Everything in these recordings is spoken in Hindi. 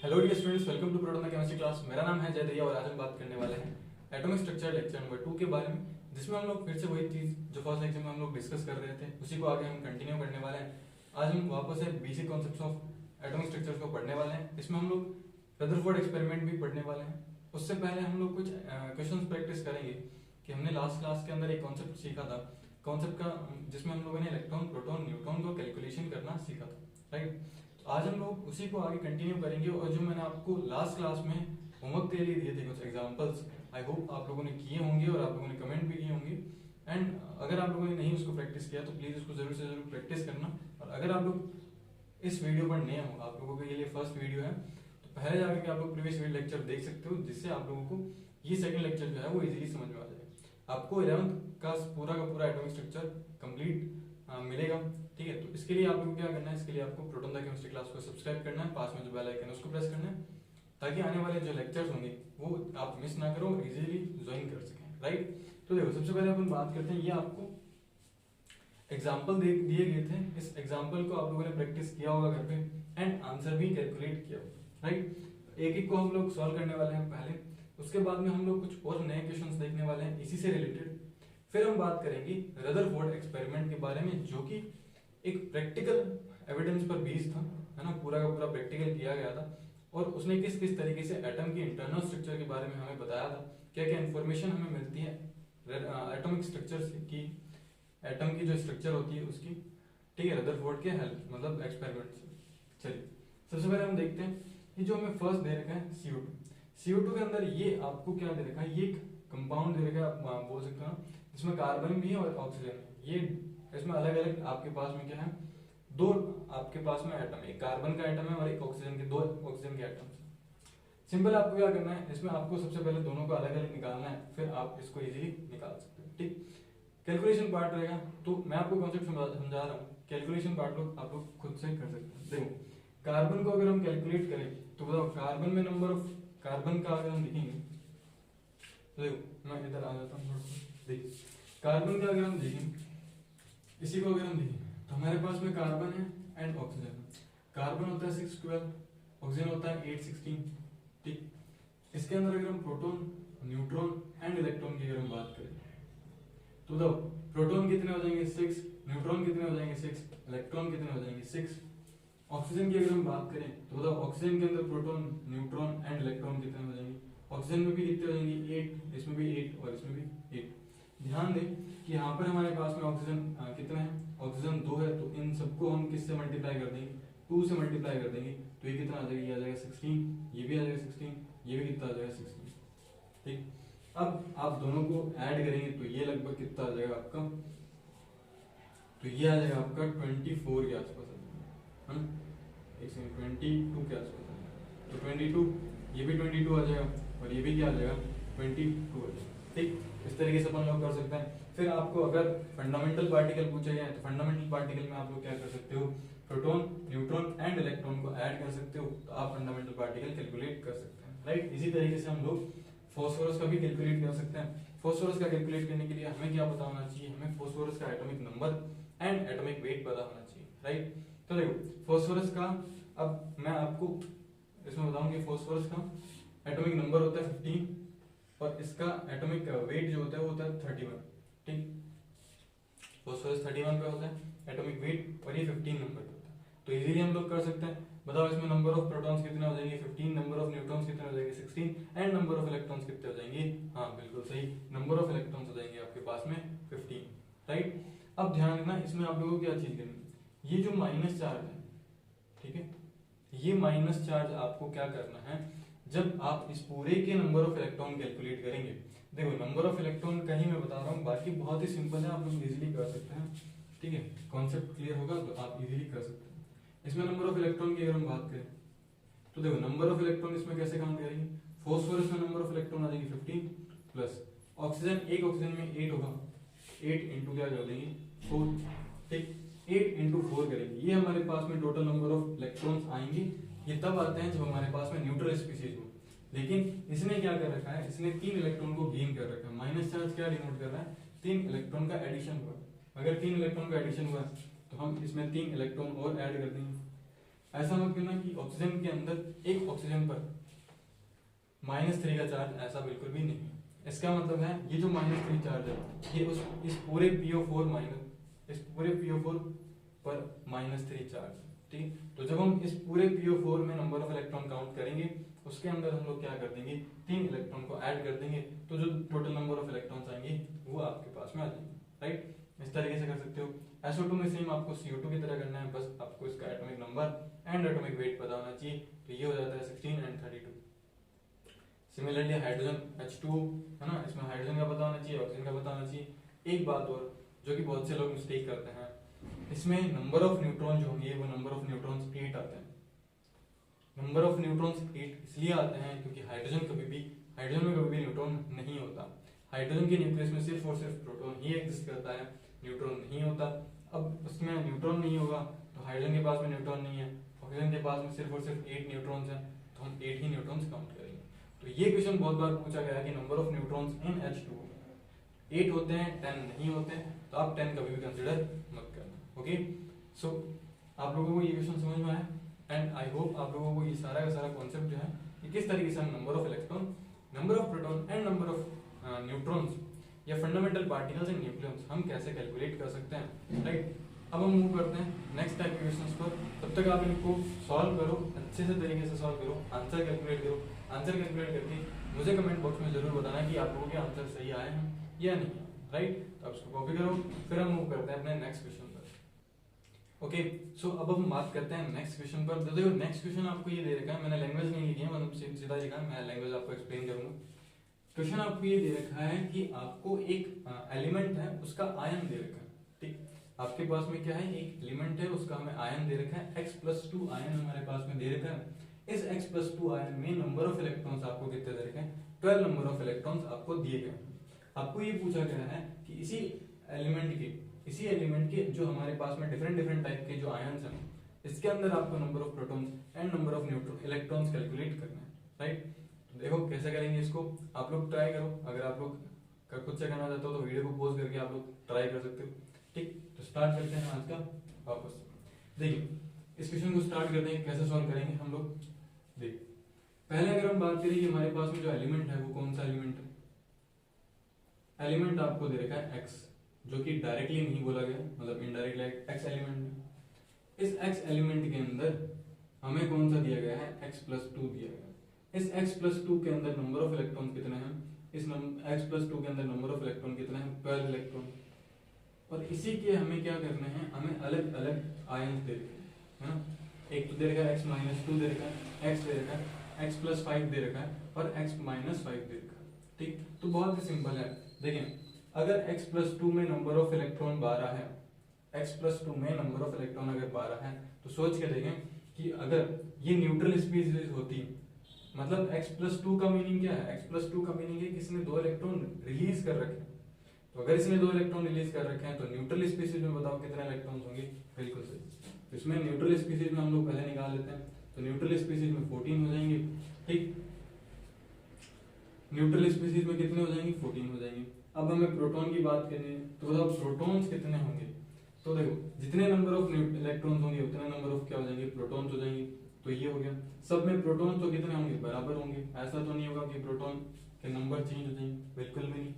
Hello dear students, welcome to Proton chemistry class. मेरा नाम है जय दरिया और आज हम बात करने वाले हैं एटॉमिक स्ट्रक्चर लेक्चर नंबर 2 के बारे में, जिसमें हम लोग फिर से वही चीज जो फर्स्ट लेक्चर में हम लोग डिस्कस कर रहे थे उसी को आगे हम कंटिन्यू करने वाले हैं। आज हम वापस से basic concepts of atomic structures को पढ़ने वाले हैं। इसमें हम लोग रदरफोर्ड एक्सपेरिमेंट भी पढ़ने वाले हैं। उससे पहले हम लोग कुछ क्वेश्चन प्रैक्टिस करेंगे कि हमने लास्ट क्लास के अंदर एक कॉन्सेप्ट सीखा था, कॉन्सेप्ट का जिसमें हम लोगों ने इलेक्ट्रॉन, प्रोटॉन, न्यूट्रॉन को कैलकुलेशन करना सीखा था, राइट। आज हम लोग उसी को आगे कंटिन्यू करेंगे और जो मैंने आपको लास्ट क्लास में होमवर्क के लिए दिए थे कुछ एग्जांपल्स, आई होप आप लोगों ने किए होंगे और आप लोगों ने कमेंट भी किए होंगे। एंड अगर आप लोगों ने नहीं उसको प्रैक्टिस किया तो प्लीज उसको जरूर से जरूर प्रैक्टिस करना। और अगर आप लोग इस वीडियो पर नए हो, आप लोगों के लिए फर्स्ट वीडियो है, तो पहले जाकर के आप लोग प्रीवियस लेक्चर देख सकते हो, जिससे आप लोगों को ये सेकंड लेक्चर जो है वो इजीली समझ में आ जाएगा। आपको 11th का पूरा एटॉमिक स्ट्रक्चर कंप्लीट मिलेगा, ठीक है। तो इसके लिए आपको क्या करना है, इसके लिए आपको प्रोटॉन द केमिस्ट्री क्लास को सब्सक्राइब करना है, पास में जो बेल आइकन है उसको प्रेस करना है, ताकि आने वाले जो लेक्चर्स होंगे वो आप मिस ना करो, इजीली ज्वाइन कर सकें, राइट। तो देखो, सबसे पहले अपन बात करते हैं, ये आपको एग्जाम्पल दिए गए थे। इस एग्जाम्पल को आप लोगों ने प्रैक्टिस किया होगा घर पे एंड आंसर भी कैलकुलेट किया होगा, राइट। एक एक को हम लोग सॉल्व करने वाले हैं पहले, उसके बाद में हम लोग कुछ और नए क्वेश्चंस देखने वाले हैं इसी से रिलेटेड। फिर हम बात करेंगे रदरफोर्ड एक्सपेरिमेंट के बारे में, जो कि एक प्रैक्टिकल एविडेंस पर बेस्ड था, है ना, पूरा का पूरा प्रैक्टिकल किया गया था। और उसने किस किस तरीके से एटम के इंटरनल स्ट्रक्चर के बारे में हमें बताया था, क्या क्या इन्फॉर्मेशन हमें मिलती है एटॉमिक स्ट्रक्चर की, एटम की जो स्ट्रक्चर होती है उसकी, ठीक है, रदरफोर्ड के हेल्प मतलब एक्सपेरिमेंट से। चलिए सबसे पहले हम देखते हैं, ये जो हमें फर्स्ट दे रखा है CO2, CO2 के अंदर ये आपको क्या दे रखा है, ये एक कंपाउंड दे रखा है, आप बोल सकते हो इसमें कार्बन भी है और ऑक्सीजन है। ये इसमें अलग अलग आपके पास में क्या है, दो आपके पास में एटम है, एक कार्बन का एटम है और एक ऑक्सीजन के, दो ऑक्सीजन के एटम। सिंपल आपको क्या करना है, इसमें आपको सबसे पहले दोनों को अलग अलग निकालना है, फिर आप इसको इजीली निकाल सकते हो, ठीक। कैलकुलेशन पार्ट रहेगा, तो मैं आपको कॉन्सेप्ट समझा रहा हूँ, कैलकुलेशन पार्ट आप लोग खुद से कर सकते हैं। देखो, कार्बन को अगर हम कैलकुलेट करें तो बताओ, कार्बन में नंबर ऑफ कार्बन का अगर हम देखेंगे, देखो मैं इधर आ जाता हूँ, देखिए कार्बन का अगर हम देखें, इसी को अगर हम देखें तो हमारे पास में कार्बन है एंड ऑक्सीजन। कार्बन होता है 612, ऑक्सीजन होता है 816, ठीक। इसके अंदर अगर हम प्रोटॉन, न्यूट्रॉन एंड इलेक्ट्रॉन की अगर हम बात करें तो बताओ, प्रोटॉन कितने हो जाएंगे 6, न्यूट्रॉन कितने हो जाएंगे 6, इलेक्ट्रॉन कितने हो जाएंगे 6। ऑक्सीजन की अगर हम बात करें तो बताओ, ऑक्सीजन के अंदर प्रोटॉन, न्यूट्रॉन एंड इलेक्ट्रॉन कितने हो जाएंगे, ऑक्सीजन में भी कितने हो जाएंगे 8, इसमें भी 8 और इसमें भी 8। ध्यान दें कि यहाँ पर हमारे पास में ऑक्सीजन कितने हैं, ऑक्सीजन 2 है, तो इन सबको हम किससे मल्टीप्लाई कर देंगे, 2 से मल्टीप्लाई कर देंगे, तो ये कितना आ जाएगा, ये आ जाएगा 16, ये भी आ जाएगा 16, ये भी कितना आ जाएगा 16, ठीक। अब आप दोनों को ऐड करेंगे तो ये लगभग कितना आ जाएगा आपका, तो ये आ जाएगा आपका 24 के आसपास आ जाएगा, है ना, 22 के आसपास आ जाएगा। तो 22, ये भी 22 आ जाएगा और ये भी क्या आ जाएगा 22 आ जाएगा, ठीक। इस तरीके से अपन लोग कर सकते हैं। फिर आपको अगर फंडामेंटल पार्टिकल पूछे जाए तो फंडामेंटल पार्टिकल में आप लोग क्या कर सकते हो, प्रोटॉन, न्यूट्रॉन एंड इलेक्ट्रॉन को ऐड कर सकते हो, तो आप फंडामेंटल पार्टिकल कैलकुलेट कर सकते हैं, राइट। इसी तरीके से हम लोग फास्फोरस का भी कैलकुलेट कर सकते हैं। फास्फोरस का कैलकुलेट करने के लिए हमें क्या पता होना चाहिए, हमें फास्फोरस का atomic number and atomic weight पता होना चाहिए, राइट। तो देखो फास्फोरस का, अब मैं आपको इसमें बताऊं कि फास्फोरस का एटॉमिक नंबर होता है 15 और इसका एटॉमिक वेट जो होता है वो होता है 31, ठीक। फास्फोरस 31 पे होता है एटॉमिक वेट और ये 15 नंबर पे होता है। तो इजीली हम लोग कर सकते हैं, बताओ इसमें नंबर ऑफ प्रोटॉन्स कितने हो जाएंगे 15, नंबर ऑफ न्यूट्रॉन्स कितने हो जाएंगे 16 एंड नंबर ऑफ इलेक्ट्रॉन्स कितने हो जाएंगे, हाँ बिल्कुल सही, नंबर ऑफ इलेक्ट्रॉन्स हो जाएंगे आपके पास में 15, राइट। अब ध्यान रखना, इसमें आप लोगों को क्या चीज करनी है, ये जो माइनस चार्ज है, ठीक है, ये माइनस चार्ज आपको क्या करना है, जब आप इस पूरे के नंबर ऑफ इलेक्ट्रॉन कैलकुलेट करेंगे, देखो नंबर ऑफ इलेक्ट्रॉन का ही मैं बता रहा हूँ, बाकी बहुत ही सिंपल है, आप लोग इजीली कर सकते हैं, ठीक है। कॉन्सेप्ट क्लियर होगा तो आप इजीली कर सकते हैं। इसमें नंबर ऑफ इलेक्ट्रॉन की अगर हम बात करें तो देखो नंबर ऑफ इलेक्ट्रॉन इसमें कैसे काम करेंगे, फास्फोरस में नंबर ऑफ इलेक्ट्रॉन आ जाएगी 15 प्लस ऑक्सीजन, एक ऑक्सीजन में 8 होगा, 8 इंटू क्या कर देंगे 4, ठीक, 8 इंटू 4 करेंगे, ये हमारे पास में टोटल नंबर ऑफ इलेक्ट्रॉन्स आएंगे। ये तब आते हैं जब हमारे पास में न्यूट्रल स्पीशीज हो, लेकिन इसने क्या कर रखा है, इसने 3 इलेक्ट्रॉन को गेन कर रखा है। माइनस चार्ज क्या डिनोट कर रहा है, 3 इलेक्ट्रॉन का एडिशन हुआ। अगर 3 इलेक्ट्रॉन का एडिशन हुआ तो हम इसमें 3 इलेक्ट्रॉन और ऐड कर देंगे। ऐसा मत करना कि ऑक्सीजन के अंदर एक ऑक्सीजन पर -3 का चार्ज, ऐसा बिल्कुल भी नहीं है। इसका मतलब है ये जो -3 चार्ज है ये इस पूरे PO4 पर -3 चार्ज, ठीक। तो जब हम इस पूरे PO4 में नंबर ऑफ इलेक्ट्रॉन काउंट करेंगे उसके अंदर हम लोग क्या कर देंगे, 3 इलेक्ट्रॉन को ऐड कर देंगे, तो जो टोटल नंबर ऑफ इलेक्ट्रॉन्स आएंगे वो आपके पास में आ जाएंगे, राइट। इस तरीके से कर सकते हो। SO2 में सेम आपको CO2 की तरह करना है, बस आपको इसका atomic number and atomic weight पता होना चाहिए, तो ये हो जाता है 16 एंड 32। सिमिलरली हाइड्रोजन H2 है ना, इसमें हाइड्रोजन का पता होना चाहिए, ऑक्सीजन का पता होना चाहिए। एक बात और जो कि बहुत से लोग मिस्टेक करते हैं, इसमें नंबर ऑफ न्यूट्रॉन जो होंगे वो नंबर ऑफ न्यूट्रॉन्स 8 आते हैं। नंबर ऑफ न्यूट्रॉन्स 8 इसलिए आते हैं क्योंकि हाइड्रोजन में कभी भी न्यूट्रॉन नहीं होता। हाइड्रोजन के न्यूक्लियस में सिर्फ और सिर्फ प्रोटॉन ही एग्जिस्ट करता है, न्यूट्रॉन नहीं होता। अब उसमें न्यूट्रॉन नहीं होगा तो हाइड्रोजन के पास में न्यूट्रॉन नहीं है, ऑक्सीजन के पास में सिर्फ और सिर्फ 8 न्यूट्रॉन्स हैं, तो हम 8 ही न्यूट्रॉन्स काउंट करेंगे। तो ये क्वेश्चन बहुत बार पूछा गया है कि number of neutrons in H2 8 होते हैं, 10 नहीं होते, तो आप 10 कभी भी कंसिडर मत करना। ओके, सो आप लोगों को ये क्वेश्चन समझ में आया एंड आई होप आप लोगों को ये सारा का सारा कॉन्सेप्ट जो है कि किस तरीके से हम number of electron, number of proton and number of neutrons या फंडामेंटल पार्टिकल्स एंड न्यूक्लियॉन्स हम कैसे कैलकुलेट कर सकते हैं, राइट। अब हम मूव करते हैं नेक्स्ट टाइप के क्वेश्चंस पर। तब तक आप इनको सॉल्व करो, अच्छे से तरीके से सॉल्व करो, आंसर कैलकुलेट करो। आंसर कैलकुलेट करके मुझे कमेंट बॉक्स में जरूर बताना कि आप लोगों के आंसर सही आए हैं या नहीं, राइट। तो आप इसको कॉपी करो, फिर हम मूव करते हैं अपने नेक्स्ट क्वेश्चन पर। ओके, सो अब हम बात करते हैं नेक्स्ट क्वेश्चन पर। देखो नेक्स्ट क्वेश्चन आपको ये दे रखा है, मैंने लैंग्वेज नहीं लिखी है, मतलब सीधा लिखा है, मैं लैंग्वेज आपको एक्सप्लेन करूंगा। क्वेश्चन आपको ये दे रखा है कि आपको एक एलिमेंट है उसका आयन दे रखा है, ठीक। आपके पास में क्या है, एक एलिमेंट है उसका हमें आयन दे रखा है, x+2 आयन हमारे पास में दे रखा है। इस x+2 आयन में नंबर ऑफ इलेक्ट्रॉन्स आपको कितने दे रखे हैं, 12 नंबर ऑफ इलेक्ट्रॉन्स आपको दिए गए हैं। आपको ये पूछा गया है कि इसी एलिमेंट के जो हमारे पास में डिफरेंट टाइप के जो आयन्स हैं, इसके अंदर आपको number of protons and number of neutron electrons calculate करना है, राइट। देखो कैसे करेंगे इसको, आप लोग ट्राई करो। अगर आप लोग खुद से करना चाहते हो तो वीडियो को पॉज करके आप लोग ट्राई कर सकते हो, ठीक। तो स्टार्ट करते हैं आज का वापस। देखिए इस क्वेश्चन को स्टार्ट करते हैं, कैसे सॉल्व करेंगे हम लोग। देखिए पहले अगर हम बात करें कि हमारे पास में जो एलिमेंट है वो कौन सा एलिमेंट है, एलिमेंट आपको दे रखा है x, जो कि डायरेक्टली नहीं बोला गया, मतलब इनडायरेक्टली x एलिमेंट है। इस x एलिमेंट के अंदर हमें कौन सा दिया गया है, x+2 दिया गया है। इस x+2 के अंदर नंबर ऑफ इलेक्ट्रॉन कितने हैं, इस x+2 के अंदर नंबर ऑफ इलेक्ट्रॉन कितने हैं, 12 इलेक्ट्रॉन। और इसी के हमें क्या करने हैं, हमें अलग अलग आयन दे रखे हैं, एक तो दे रखा है x-2 दे रखा है, x दे रखा है, x+5 दे रखा है और x-5 दे रखा है, ठीक। तो बहुत ही सिंपल है। देखें अगर x+2 में नंबर ऑफ इलेक्ट्रॉन 12 है, x+2 में नंबर ऑफ इलेक्ट्रॉन अगर 12 है, तो सोच के देखें कि अगर ये न्यूट्रल स्पीशीज होती, मतलब x+2 का मीनिंग क्या है, x+2 का मीनिंग है कि इसने 2 इलेक्ट्रॉन रिलीज कर रखे हैं। तो अगर इसने 2 इलेक्ट्रॉन रिलीज कर रखे हैं तो न्यूट्रल स्पीशीज में बताओ कितने इलेक्ट्रॉन होंगे, बिल्कुल सही। तो इसमें न्यूट्रल स्पीशीज में हम लोग पहले निकाल लेते हैं, तो न्यूट्रल स्पीशीज में 14 हो जाएंगे, ठीक। न्यूट्रल स्पीशीज में कितने हो जाएंगे, 14 हो जाएंगे। अब हमें प्रोटॉन की बात करनी है, तो बताओ प्रोटॉन्स कितने होंगे। तो देखो जितने नंबर ऑफ इलेक्ट्रॉन्स होंगे उतने नंबर ऑफ क्या हो जाएंगे, प्रोटॉन्स हो जाएंगे। तो ये हो गया, सब में प्रोटॉन तो कितने होंगे, बराबर होंगे। ऐसा तो नहीं होगा कि प्रोटॉन के नंबर चेंज हो जाएंगे, बिल्कुल भी नहीं।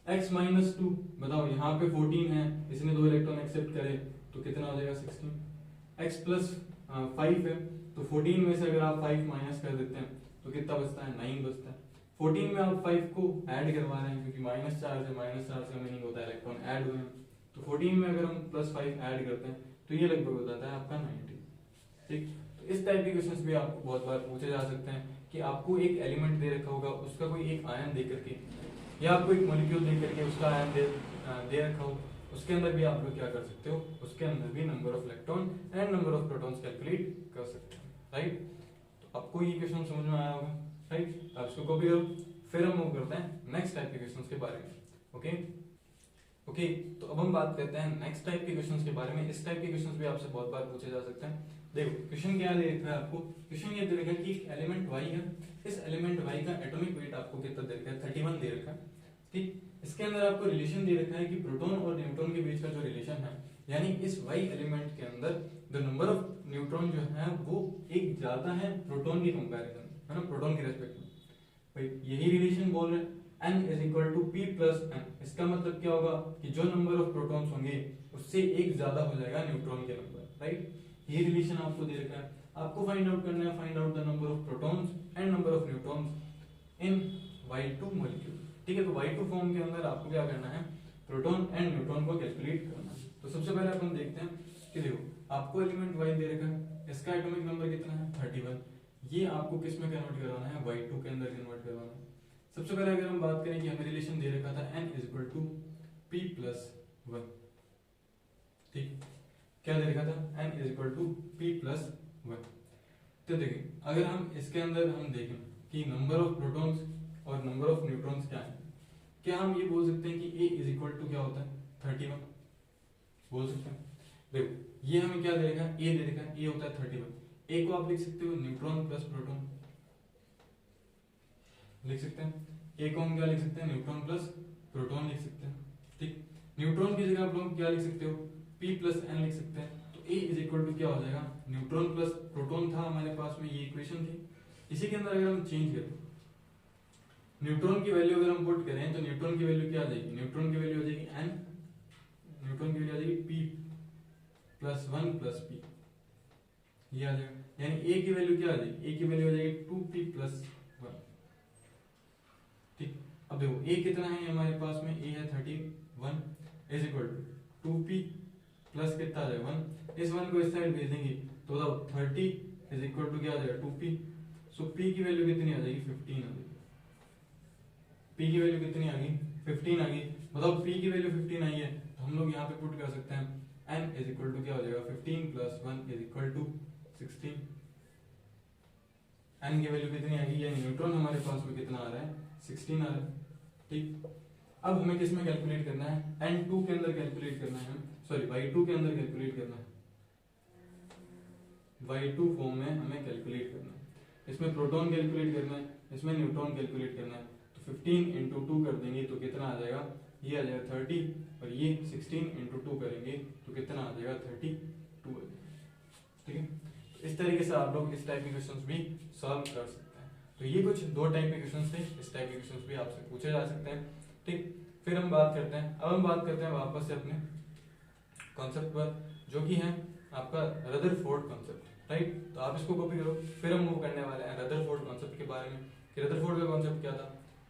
x-2 बताओ, यहाँ पे 14 है, इसने 2 इलेक्ट्रॉन एक्सेप्ट करे तो कितना हो जाएगा, 16। x+5 है, तो 14 में से अगर आप 5 माइनस कर देते हैं तो कितना बचता है, 9 बचता है। 14 में आप 5 को ऐड करवा रहे हैं क्योंकि माइनस चार्ज है, माइनस चार्ज का मीनिंग होता है इलेक्ट्रॉन ऐड हुए हैं। तो 14 में अगर हम +5 ऐड करते हैं तो ये लगभग हो जाता है आपका 90, ठीक। तो इस टाइप के क्वेश्चंस भी आपको बहुत बार पूछे जा सकते हैं कि आपको एक एलिमेंट दे रखा होगा, उसका कोई एक आयन दे करके या आपको एक मॉलिक्यूल दे करके उसका आयन दे रखा हो, उसके अंदर भी आप लोग क्या कर सकते हो, उसके अंदर भी number of electron and number of protons calculate कर सकते हैं, राइट। तो आपको ये क्वेश्चन समझ में आया होगा, राइट। आप इसको कॉपी करो, फिर हम मूव करते हैं नेक्स्ट टाइप के क्वेश्चंस के बारे में। ओके, तो अब हम बात करते हैं नेक्स्ट टाइप के क्वेश्चंस के बारे में। इस टाइप के क्वेश्चंस भी आपसे बहुत बार पूछे जा सकते हैं। देखो क्वेश्चन क्या दे रखा है आपको, क्वेश्चन ये दे रखा है कि एक एलिमेंट y है, इस एलिमेंट y का एटॉमिक वेट आपको कितना दे रखा है, 31 दे रखा है, ठीक। इसके अंदर आपको रिलेशन दे रखा है कि प्रोटॉन और न्यूट्रॉन के बीच का जो रिलेशन है, यानी इस y एलिमेंट के अंदर द नंबर ऑफ न्यूट्रॉन जो है वो एक ज्यादा है प्रोटॉन की कंपैरिजन में, है ना, प्रोटॉन के रेस्पेक्ट में। भाई यही रिलेशन बोल रहे हैं, n is equal to p plus n। इसका मतलब क्या होगा कि जो नंबर ऑफ प्रोटॉन्स होंगे उससे एक ज्यादा हो जाएगा न्यूट्रॉन के नंबर, राइट। ये रिलेशन आपको दे रखा है, आपको फाइंड आउट करना है, find out the number of protons and number of neutrons in Y2 molecule. ठीक है, तो Y2 फॉर्म के अंदर आपको क्या करना है, प्रोटॉन एंड न्यूट्रॉन को कैलकुलेट करना है। तो सबसे पहले अपन देखते हैं कि देखो आपको एलिमेंट Y दे रखा है, इसका एटॉमिक नंबर कितना है 31, ये आपको किस में कन्वर्ट करवाना है, Y2 के अंदर कन्वर्ट करवाना है। सबसे पहले अगर हम बात करें कि हमें रिलेशन दे रखा था n is equal to p plus 1, ठीक, क्या दे रखा था n is equal to p plus 1। तो देखिए अगर हम इसके अंदर हम देखें कि नंबर ऑफ प्रोटॉन्स और नंबर ऑफ न्यूट्रॉन्स क्या है, क्या हम ये बोल सकते हैं कि a इज इक्वल टू क्या होता है 31, बोल सकते हैं। देखो ये हमें क्या दे रखा है, a दे रखा है, a होता है 31, a को आप लिख सकते हो न्यूट्रॉन प्लस प्रोटॉन, लिख सकते हैं। a को हम क्या लिख सकते हैं, न्यूट्रॉन प्लस प्रोटॉन लिख सकते हैं, ठीक। न्यूट्रॉन की जगह आप लोग क्या लिख सकते हो, p प्लस n लिख सकते हैं। तो a इज इक्वल टू क्या हो जाएगा, न्यूट्रॉन प्लस प्रोटॉन था हमारे पास में, ये इक्वेशन थी। इसी के अंदर अगर हम चेंज करें, न्यूट्रॉन की वैल्यू अगर हम पुट करें तो न्यूट्रॉन की वैल्यू क्या आ जाएगी, न्यूट्रॉन की वैल्यू आ जाएगी n, न्यूट्रॉन की वैल्यू आ जाएगी p प्लस 1 प्लस p, ये आ जाएगा। यानी a की वैल्यू क्या आ जाएगी, a की वैल्यू आ जाएगी 2p प्लस 1, ठीक। अब देखो a कितना है हमारे पास में, a है 31 is equal to 2p plus कितना आ जाएगा 1, इस 1 को इस साइड भेज देंगे तो बताओ 30 इज इक्वल टू क्या आ जाएगा 2p। सो p की वैल्यू कितनी आ जाएगी 15 आ जाएगी, p की वैल्यू कितनी आ गई 15 आ गई। बताओ p की वैल्यू 15 आई है तो हम लोग यहाँ पे पुट कर सकते हैं n इज इक्वल टू क्या हो जाएगा 15 plus 1 is equal to 16। n की वैल्यू कितनी आ गई, यानी न्यूट्रॉन हमारे पास में कितना आ रहा है 16 आ रहा है, ठीक। अब हमें किस में कैलकुलेट करना है, n2 के अंदर कैलकुलेट करना है, सॉरी Y2 के अंदर कैलकुलेट करना है, Y2 फॉर्म में हमें कैलकुलेट करना है। इसमें प्रोटॉन कैलकुलेट करना है, इसमें न्यूट्रॉन कैलकुलेट करना है। तो 15 इंटू 2 कर देंगे तो कितना आ जाएगा, ये आ जाएगा 30, और ये 16 इंटू 2 करेंगे तो कितना आ जाएगा 32, ठीक है। तो इस तरीके से आप लोग इस टाइप के क्वेश्चंस भी सॉल्व कर सकते हैं। तो ये कुछ दो टाइप के क्वेश्चंस थे, इस टाइप के क्वेश्चंस भी आपसे पूछे जा सकते हैं, ठीक। फिर हम बात करते हैं, अब हम बात करते हैं वापस से अपने कॉन्सेप्ट पर, जो कि है आपका रदरफोर्ड कॉन्सेप्ट, राइट। तो आप इसको कॉपी करो, फिर हम मूव करने वाले हैं रदरफोर्ड कॉन्सेप्ट के बारे में कि रदरफोर्ड का कॉन्सेप्ट क्या था,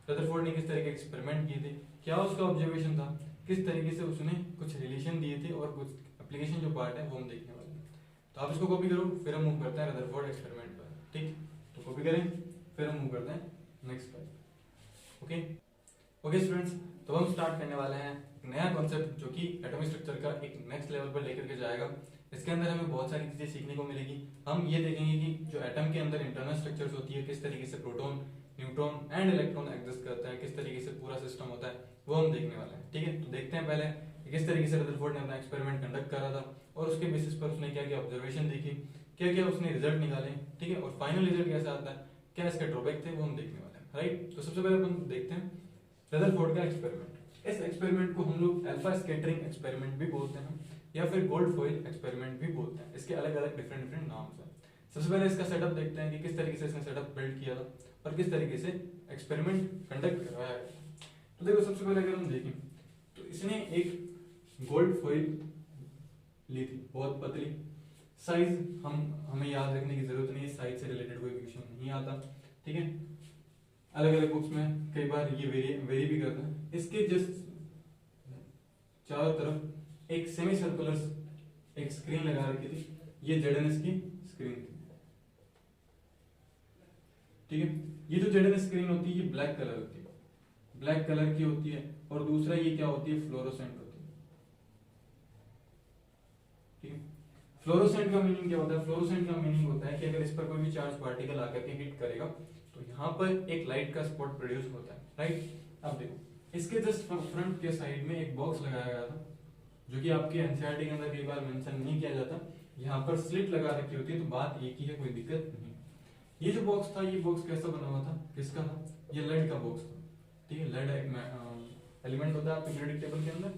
रदरफोर्ड ने किस तरह के एक्सपेरिमेंट किए थे, क्या उसका ऑब्जर्वेशन था, किस तरीके से उसने कुछ रिलेशन दिए थे, और कुछ एप्लीकेशन जो पार्ट है वो हम देखने वाले हैं। तो आप इसको कॉपी करो, फिर हम मूव करते हैं रदरफोर्ड एक्सपेरिमेंट पर, ठीक। तो कॉपी करें, फिर हम मूव करते हैं नेक्स्ट पर। ओके ओके स्टूडेंट्स, तो हम स्टार्ट करने वाले हैं एक नया कॉन्सेप्ट जो कि एटॉमिक स्ट्रक्चर का एक नेक्स्ट लेवल पर लेकर के जाएगा। इसके अंदर हमें बहुत सारी चीजें सीखने को मिलेगी। हम ये देखेंगे कि जो एटम के अंदर इंटरनल स्ट्रक्चर्स होती है, किस तरीके से proton, neutron and electron exist करता है, किस तरीके से पूरा सिस्टम होता है, वो हम देखने वाले हैं, ठीक है। तो देखते हैं पहले किस तरीके से रदरफोर्ड ने अपना एक्सपेरिमेंट कंडक्ट करा था, और उसके बेसिस पर उसने क्या क्या ऑब्जर्वेशन देखी, क्या क्या उसने रिजल्ट निकाले, ठीक है, और फाइनल रिजल्ट कैसा आता है, क्या इसके ड्रॉबैक थे, वो हम देखने वाले हैं, राइट। तो सबसे पहले अपन देखते हैं रदरफोर्ड का एक्सपेरिमेंट। इस एक्सपेरिमेंट को हम लोग अल्फा स्कैटरिंग एक्सपेरिमेंट भी बोलते हैं, या फिर गोल्ड फॉइल एक्सपेरिमेंट भी बोलते हैं। इसके अलग अलग डिफरेंट डिफरेंट नाम्स हैं। सबसे पहले इसका सेटअप देखते हैं कि किस तरीके से इसने सेटअप बिल्ड किया था और किस तरीके से एक्सपेरिमेंट कंडक्ट करवाया गया। तो देखो सबसे पहले अगर हम देखें तो इसने एक गोल्ड फॉइल ली थी, बहुत पतली साइज, हमें याद रखने की जरूरत नहीं है, साइज से रिलेटेड कोई क्वेश्चन नहीं आता, ठीक है। अलग अलग बुक्स में कई बार ये वेरी भी करता है। इसके जस्ट चारों तरफ एक सेमी सर्कुलर एक स्क्रीन लगा रखी थी, ये जेडएनएस की स्क्रीन थी, ठीक है। ये जो जेडएनएस स्क्रीन होती है ये ब्लैक कलर होती है, ब्लैक कलर की होती है, और दूसरा ये क्या होती है, फ्लोरोसेंट होती है, ठीक है। फ्लोरोसेंट का मीनिंग क्या होता है, फ्लोरोसेंट का मीनिंग होता है कि अगर इस पर कोई भी चार्ज पार्टिकल आकर के हिट करेगा तो यहाँ पर एक लाइट का स्पॉट प्रोड्यूस होता है, राइट। अब देखो इसके जस्ट फ्रंट के साइड में एक बॉक्स लगाया गया था, जो कि आपके एनसीईआरटी के अंदर कई बार मेंशन नहीं किया जाता। यहाँ पर स्लिट लगा रखी होती है, तो बात एक ही है, कोई दिक्कत नहीं। ये जो बॉक्स था, ये बॉक्स कैसा बना हुआ था, किसका था, ये लेड का बॉक्स था, ठीक है। लेड एक एलिमेंट होता है आपके पीरियोडिक टेबल के अंदर,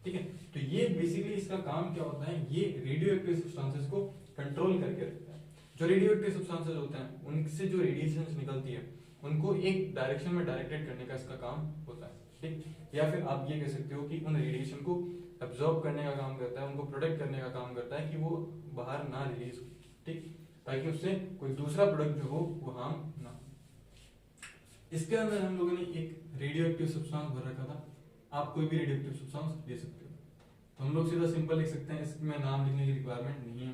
ठीक है। तो ये बेसिकली इसका काम क्या होता है, ये रेडियो एक्टिव सब्सटेंसेस को कंट्रोल करके रखता है। जो रेडियो एक्टिव सब्सटेंसेस होते हैं उनसे जो रेडिएशन निकलती है उनको एक डायरेक्शन में डायरेक्टेड करने का इसका काम होता है, ठीक। या फिर आप ये कह सकते हो कि उन रेडिएशन को एब्जॉर्ब करने का काम करता है, उनको प्रोटेक्ट करने का काम करता है कि वो बाहर ना रिलीज हो, ठीक, ताकि उससे कोई दूसरा प्रोडक्ट जो हो वो हार्म ना हो। इसके अंदर हम लोगों ने एक रेडियो एक्टिव सब्सटेंस भर रखा था, आप कोई भी रेडियो एक्टिव सब्सटेंस ले सकते हो। तो हम लोग सीधा सिंपल लिख सकते हैं, इसमें नाम लिखने की रिक्वायरमेंट नहीं है।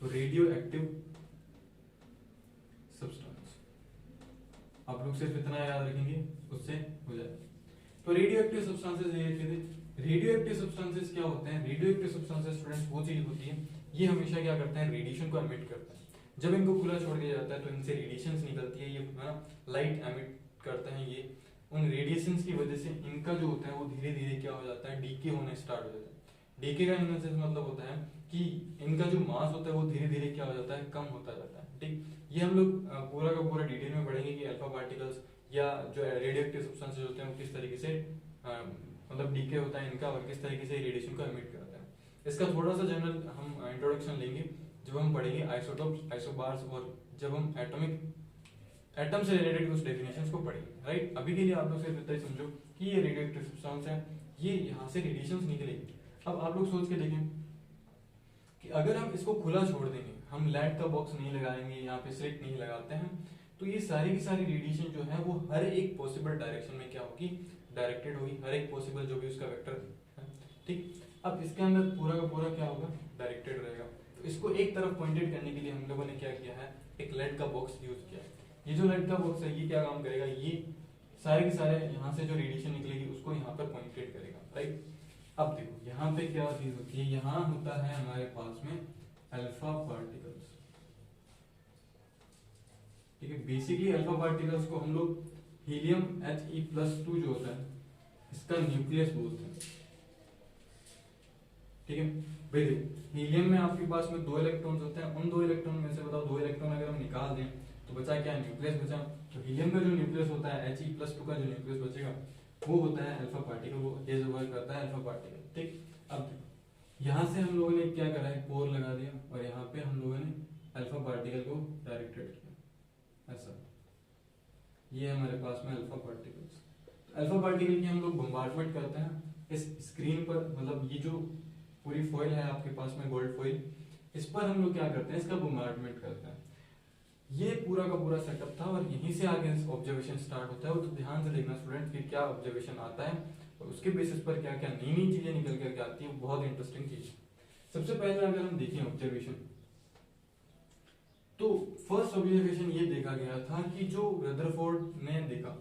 तो रेडियो एक्टिव सब्सटेंस आप लोग सिर्फ इतना याद रखेंगे, उससे हो जाएगा। तो रेडियो एक्टिव सब्सटेंसेस ये थे। रेडियो एक्टिव सब्सटेंसेस क्या होते हैं, रेडियो एक्टिव सब्सटेंसेस स्टूडेंट्स वो चीज होती है, ये हमेशा क्या करते हैं, रेडिएशन को एमिट करते हैं। जब इनको खुला छोड़ दिया जाता है तो इनसे रेडिएशंस निकलती है, ये लाइट एमिट करते हैं। ये उन रेडिएशंस की वजह से इनका जो होता है वो धीरे धीरे क्या हो जाता है, डीके होने स्टार्ट हो जाता है। डीके का इन सेंस मतलब होता है कि इनका जो मास होता है वो धीरे धीरे क्या हो जाता है, कम होता जाता है, ठीक। ये हम लोग पूरा का पूरा डिटेल में पढ़ेंगे कि अल्फा पार्टिकल्स या जो रेडियो एक्टिव सब्सटेंसेस होते हैं वो किस तरीके से मतलब डीके होता है इनका और किस तरीके से रेडिएशन को एमिट करता है। इसका थोड़ा सा जनरल हम इंट्रोडक्शन लेंगे जब हम पढ़ेंगे आइसोटोप्स, आइसोबार्स और जब हम एटम से रिलेटेड कुछ डेफिनेशंस को पढ़ेंगे, राइट। अभी के लिए आप लोग सिर्फ इतना ही समझो कि ये रेडियो एक्टिव सब्सटेंस है, ये यहाँ से रेडिएशंस निकलेगी। अब आप लोग सोच के देखें कि अगर हम इसको खुला छोड़ देंगे, हम लाइट का बॉक्स नहीं लगाएंगे, यहाँ पे स्लिट नहीं लगाते हैं, तो ये सारी की सारी रेडिएशन जो है वो हर एक पॉसिबल डायरेक्शन में क्या होगी, डायरेक्टेड होगी, हर एक पॉसिबल जो भी उसका वेक्टर है, ठीक। अब इसके अंदर पूरा का पूरा क्या होगा, डायरेक्टेड रहेगा। तो इसको एक तरफ पॉइंटेड करने के लिए हम लोगों ने क्या किया है, एक लेड का बॉक्स यूज किया है। ये जो लेड का बॉक्स है ये क्या काम करेगा, ये सारे के सारे यहाँ से जो रेडिएशन निकलेगी उसको यहाँ पर पॉइंटेड करेगा, राइट। अब देखो यहाँ पे क्या चीज होती है, यहाँ होता है हमारे पास में अल्फा पार्टिकल्स, ठीक है। बेसिकली अल्फा पार्टिकल्स को हम लोग हीलियम He+2 जो होता है इसका न्यूक्लियस बोलते हैं, ठीक है। भाई देखो हीलियम में आपके पास में 2 इलेक्ट्रॉन्स होते हैं, उन 2 इलेक्ट्रॉन में से बताओ 2 इलेक्ट्रॉन अगर हम निकाल दें तो बचा क्या, न्यूक्लियस बचा। तो हीलियम का जो न्यूक्लियस होता है He+2 का जो न्यूक्लियस बचेगा वो होता है अल्फा पार्टिकल, वो ये जो वर्क करता है अल्फा पार्टिकल, ठीक। अब यहाँ से हम लोगों ने क्या करा है, पोर लगा दिया और यहाँ पे हम लोगों ने अल्फा पार्टिकल को डायरेक्टेड किया, ऐसा। ये हमारे पास में अल्फा पार्टिकल्स। अल्फा पार्टिकल की हम लोग बम्बार्डमेंट करते हैं इस स्क्रीन पर, मतलब ये जो पूरी फॉइल है आपके पास में गोल्ड फॉइल, इस पर हम लोग क्या करते हैं, इसका बम्बार्डमेंट करते हैं। ये पूरा का पूरा सेटअप था और यहीं से आगे ऑब्जर्वेशन स्टार्ट होता है। तो ध्यान से देखना स्टूडेंट कि क्या ऑब्जर्वेशन आता है और उसके बेसिस पर क्या क्या नई नई चीजें निकल करके आती है, बहुत इंटरेस्टिंग चीज। सबसे पहले अगर हम देखें ऑब्जर्वेशन, तो फर्स्ट ऑब्जर्वेशन ये देखा गया था कि जो रदरफोर्ड ने देखा,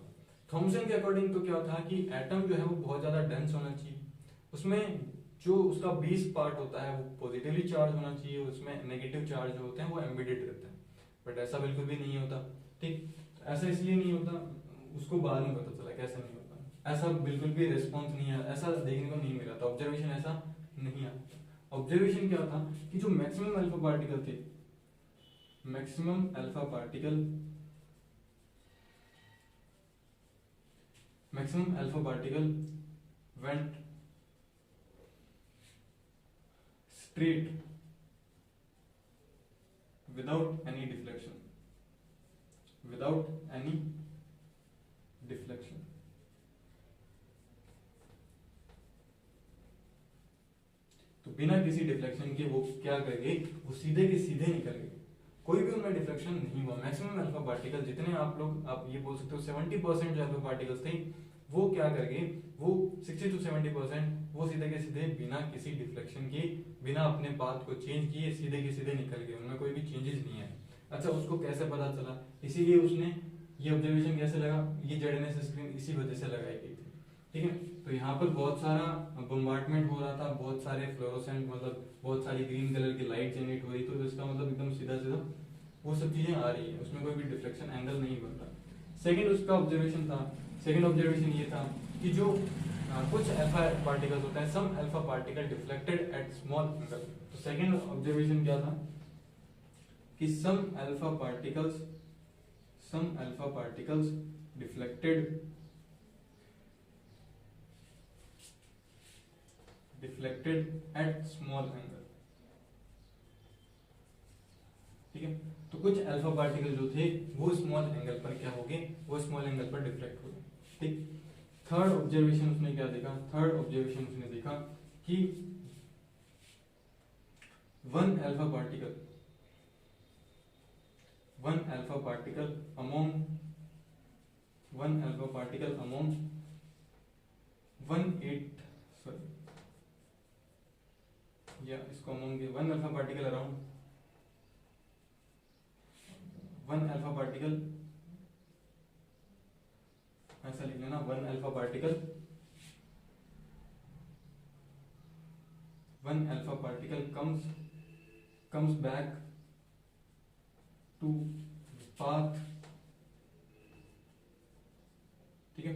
थॉमसन के अकॉर्डिंग तो क्या था कि एटम जो है वो बहुत ज्यादा डेंस होना चाहिए, उसमें जो उसका बेस पार्ट होता है वो पॉजिटिवली चार्ज होना चाहिए, उसमें नेगेटिव चार्ज जो होते हैं वो एम्बेडेड रहते हैं। बट ऐसा बिल्कुल भी नहीं होता, ठीक। ऐसा इसलिए नहीं होता, उसको बाद में पता चला कैसे नहीं होता, ऐसा बिल्कुल भी रिस्पॉन्स नहीं है, ऐसा देखने को नहीं मिला था, ऑब्जर्वेशन ऐसा नहीं आता। ऑब्जर्वेशन क्या था कि जो मैक्सिमम अल्फा पार्टिकल थे, maximum alpha particle went straight without any deflection, तो बिना किसी डिफ्लेक्शन के वो क्या करेंगे, वो सीधे के सीधे निकल गए, कोई भी उनमें डिफ्लेक्शन नहीं हुआ। मैक्सिमम अल्फा पार्टिकल जितने आप ये बोल सकते हो 70% जो अल्फा पार्टिकल्स थे वो क्या करेंगे, वो 60 to 70% वो सीधे के सीधे बिना किसी डिफ्लेक्शन के, बिना अपने पाथ को चेंज किए सीधे के सीधे निकल गए, उनमें कोई भी चेंजेस नहीं है। अच्छा, उसको कैसे पता चला, इसीलिए उसने ये ऑब्जर्वेशन कैसे लगा, ये जेडएनएस स्क्रीन इसी वजह से लगाई गई थी, ठीक है। तो यहाँ पर बहुत सारा बम्बार्डमेंट हो रहा था, बहुत सारे फ्लोरोसेंट मतलब बहुत सारी ग्रीन कलर की लाइट जनरेट हो रही, तो इसका मतलब एकदम सीधा सीधा वो सब चीजें आ रही है, उसमें कोई भी डिफ्लेक्शन एंगल नहीं बन रहा। सेकेंड उसका ऑब्जर्वेशन था, सेकेंड ऑब्जर्वेशन ये था कि जो कुछ अल्फा पार्टिकल्स होता है, some alpha particle deflected at small angle. तो सेकेंड ऑब्जर्वेशन क्या था कि some alpha particles deflected deflected at small angle. ठीक है, तो कुछ अल्फा पार्टिकल जो थे वो स्मॉल एंगल पर क्या हो गए, वो स्मॉल एंगल पर डिफ्लेक्ट हो गए। ठीक, थर्ड ऑब्जर्वेशन उसने क्या देखा, थर्ड ऑब्जर्वेशन उसने देखा कि one alpha particle among 1/8 sorry या इसको among one alpha particle around one alpha particle, ऐसा लिख लेना, one alpha particle comes back to path। ठीक है,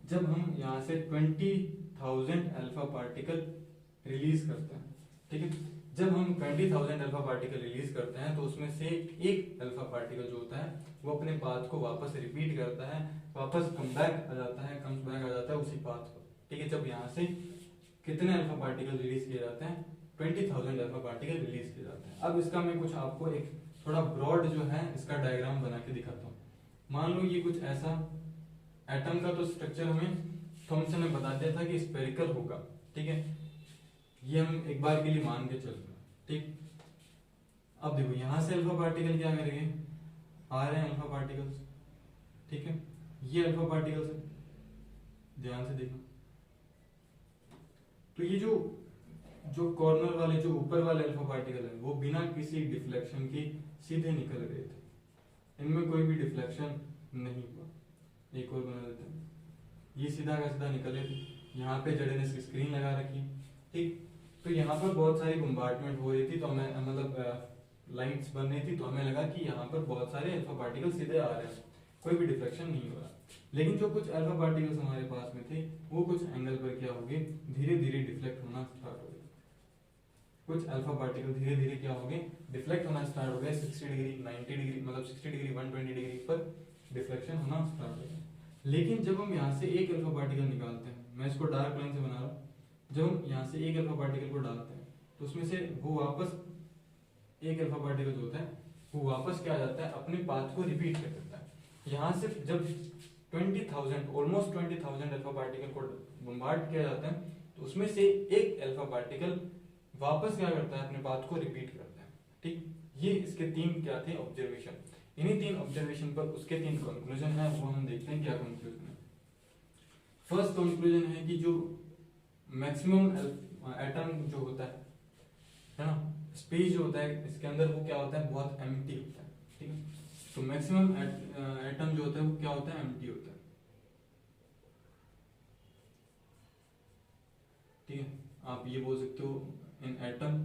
जब हम यहां से 20,000 अल्फा पार्टिकल रिलीज करते हैं, ठीक है, जब हम 20,000 अल्फा पार्टिकल रिलीज करते हैं तो उसमें से एक अल्फा पार्टिकल जो होता है वो अपने पाथ को वापस रिपीट करता है, वापस कम्स बैक आ जाता है उसी पाथ पर। ठीक है, जब यहाँ से कितने अल्फा पार्टिकल रिलीज किए जाते हैं, 20,000 अल्फा पार्टिकल रिलीज किए जाते हैं। अब इसका मैं कुछ आपको एक थोड़ा ब्रॉड जो है इसका डायग्राम बना के दिखाता हूँ। मान लो ये कुछ ऐसा एटम का तो स्ट्रक्चर हमें थॉमसन ने बता दिया था कि स्फेरिकल होगा। ठीक है, ये हम एक बार के लिए मान के चलते हैं। ठीक, अब देखो यहां से अल्फा पार्टिकल क्या करेंगे, आ रहे हैं अल्फा पार्टिकल्स। ठीक है, ये अल्फा पार्टिकल्स है, ध्यान से देखना। तो ये जो कॉर्नर वाले, जो ऊपर वाले अल्फा पार्टिकल है वो बिना किसी डिफ्लेक्शन के सीधे निकल गए थे, इनमें कोई भी डिफ्लेक्शन नहीं हुआ। एक और बना देते हैं, ये सीधा का सीधा निकले थे। यहाँ पे जड़े ने स्क्रीन लगा रखी। ठीक, तो यहाँ पर बहुत सारी बम्बार्टमेंट हो रही थी, तो हमें मतलब लाइट्स बन रही थी, तो हमें लगा कि यहाँ पर बहुत सारे अल्फा पार्टिकल सीधे आ रहे हैं, कोई भी डिफ्लेक्शन नहीं हो रहा। लेकिन जो कुछ अल्फा पार्टिकल्स हमारे पास में थे वो कुछ एंगल पर क्या हो गए, धीरे धीरे डिफ्लेक्ट होना स्टार्ट हो गए। कुछ अल्फा पार्टिकल धीरे धीरे क्या हो गए, डिफ्लेक्ट होना स्टार्ट हो गए। 60 डिग्री, 90 डिग्री, मतलब 60 डिग्री, 120 डिग्री पर डिफ्लेक्शन होना स्टार्ट हो गया। लेकिन जब हम यहाँ से एक अल्फा पार्टिकल निकालते हैं, मैं इसको डार्क लाइन से बना रहा हूँ, जब हम यहाँ से एक अल्फा पार्टिकल को डालते हैं तो उसमें से वो वापस एक अल्फा पार्टिकल जो होता है वो वापस क्या आ जाता है, अपने पाथ को रिपीट कर देता है। यहाँ से जब 20,000 ऑलमोस्ट 20,000 अल्फा पार्टिकल को बम्बार्ड किया जाता है तो उसमें से एक अल्फा पार्टिकल वापस क्या करता है, अपने पाथ को रिपीट करता है। ठीक, ये इसके तीन क्या थे ऑब्जर्वेशन। इन्हीं तीन ऑब्जर्वेशन पर उसके तीन कंक्लूजन है, वो हम देखते हैं क्या कंक्लूजन है। फर्स्ट कंक्लूजन है कि जो मैक्सिमम एटम जो होता है ना, स्पेस जो होता है इसके अंदर वो क्या होता है, बहुत एम्प्टी होता है। ठीक है, तो मैक्सिमम एटम जो होता है वो क्या होता है, एम्प्टी होता है। ठीक है, आप ये बोल सकते हो इन एटम,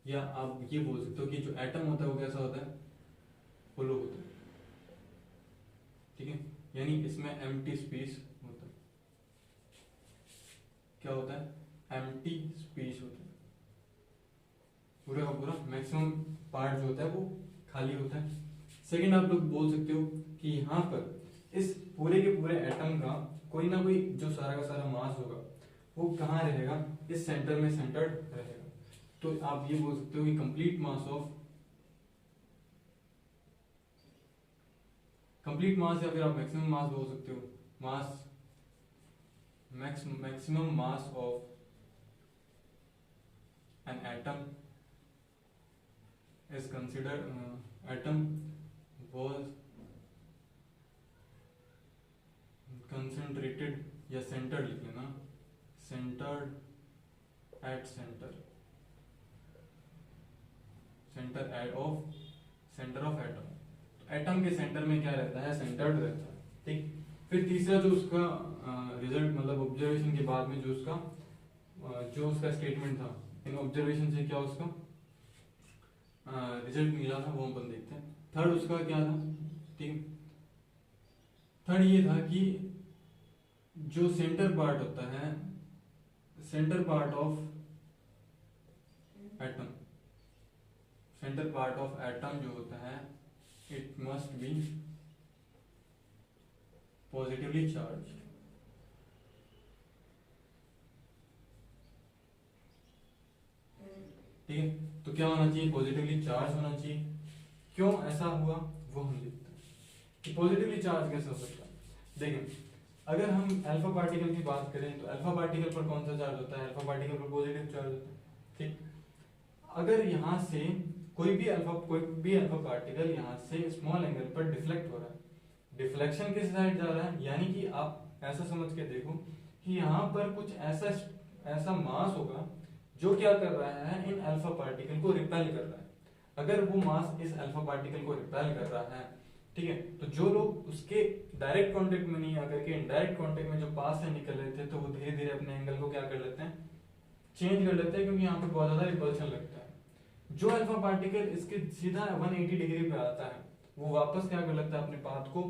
या आप ये बोल सकते हो कि जो एटम होता है वो कैसा होता है, होलो होता है। ठीक है, यानी इसमें एम्प्टी स्पेस होता है। क्या होता है, एम्प्टी स्पेस होता है, पूरा का पूरा मैक्सिमम पार्ट जो होता है वो खाली होता है। सेकंड, आप लोग बोल सकते हो कि यहाँ पर इस पूरे के पूरे एटम का कोई ना कोई जो सारा का सारा मास होगा वो कहाँ रहेगा, इस सेंटर में सेंटर्ड रहेगा। तो आप ये बोल सकते हो कि कंप्लीट मास या फिर आप मैक्सिमम मास बोल सकते हो, maximum mass of an atom is considered atom was concentrated या centered लिख लेना, centered at center of atom। Atom के सेंटर में क्या रहता है, सेंटर्ड रहता है। ठीक, फिर तीसरा जो उसका रिजल्ट मतलब ऑब्जर्वेशन के बाद में जो उसका स्टेटमेंट था, इन ऑब्जर्वेशन से क्या उसका रिजल्ट मिला था वो अपन देखते हैं। थर्ड उसका क्या था, ठीक, थर्ड ये था कि जो सेंटर पार्ट होता है, सेंटर पार्ट ऑफ एटम जो होता है it must be positively charge. ठीक है, तो क्या होना चाहिए, पॉजिटिवली चार्ज होना चाहिए। क्यों ऐसा हुआ वो हम देखते हैं कि पॉजिटिवली चार्ज कैसे हो सकता है। देखिए अगर हम अल्फा पार्टिकल की बात करें तो अल्फा पार्टिकल पर कौन सा चार्ज होता है, अल्फा पार्टिकल पर पॉजिटिव चार्ज होता है। ठीक, अगर यहाँ से कोई भी अल्फा पार्टिकल यहाँ से स्मॉल एंगल पर डिफ्लेक्ट हो रहा है, डिफ्लेक्शन किस साइड जा रहा है, यानी कि आप ऐसा समझ के देखो कि यहाँ पर कुछ ऐसा मास होगा जो क्या कर रहा है, इन अल्फा पार्टिकल को रिपेल कर रहा है। अगर वो मास इस अल्फा पार्टिकल को रिपेल कर रहा है, ठीक है, तो जो लोग उसके डायरेक्ट कांटेक्ट में नहीं आकर के इनडायरेक्ट कांटेक्ट में जो पास से निकल रहे थे, तो वो धीरे धीरे अपने एंगल को क्या कर लेते हैं, चेंज कर लेते हैं, क्योंकि यहाँ पे बहुत ज्यादा रिपल्शन लगता है। जो अल्फा पार्टिकल इसके सीधा 180 डिग्री पे आता है, वो वापस क्या कर लेता है, अपने पाथ को